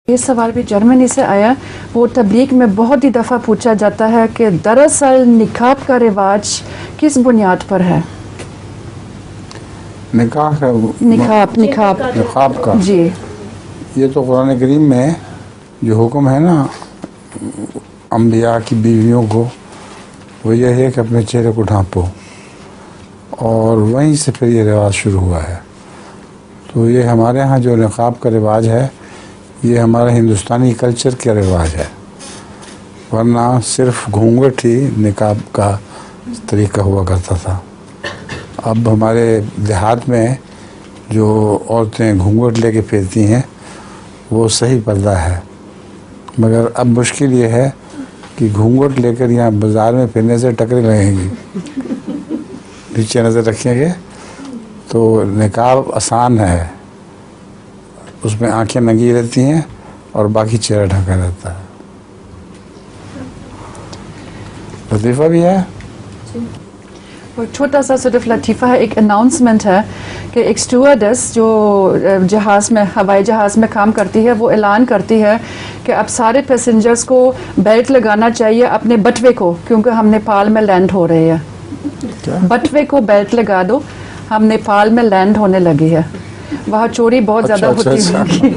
یہ سوال بھی جرمنی سے آیا. وہ تبلیغ میں بہت ہی دفعہ پوچھا جاتا ہے کہ دراصل نقاب کا رواج کس بنیاد پر ہے؟ نکاح کا نقاب کا جی، یہ تو قرآن کریم میں جو حکم ہے نا انبیاء کی بیویوں کو، وہ یہ ہے کہ اپنے چہرے کو ڈھانپو، اور وہیں سے پھر یہ رواج شروع ہوا ہے. تو یہ ہمارے ہاں جو نقاب کا رواج ہے یہ ہمارا ہندوستانی کلچر کا رواج ہے، ورنہ صرف گھونگھٹ ہی نقاب کا طریقہ ہوا کرتا تھا. اب ہمارے دیہات میں جو عورتیں گھونگھٹ لے کے پھرتی ہیں وہ صحیح پردہ ہے، مگر اب مشکل یہ ہے کہ گھونگھٹ لے کر یہاں بازار میں پھرنے سے ٹکریں لگیں گی. نیچے نظر رکھیں گے تو نقاب آسان ہے، اس میں آنکھیں ننگی رہتی ہیں اور باقی چہرہ ڈھکا رہتا ہے. لطیفہ بھی ہے. اور چھوٹا سا صرف لطیفہ ہے، ایک اناؤنسمنٹ ہے کہ ایک اسٹیورڈس جو جہاز میں ہوائی جہاز میں کام کرتی ہے وہ اعلان کرتی ہے کہ اب سارے پیسنجرز کو بیلٹ لگانا چاہیے اپنے بٹوے کو، کیونکہ ہم نیپال میں لینڈ ہو رہے ہیں. بٹوے کو بیلٹ لگا دو، ہم نیپال میں لینڈ ہونے لگے ہیں. وہاں چوری بہت زیادہ ہوتی ہوگی.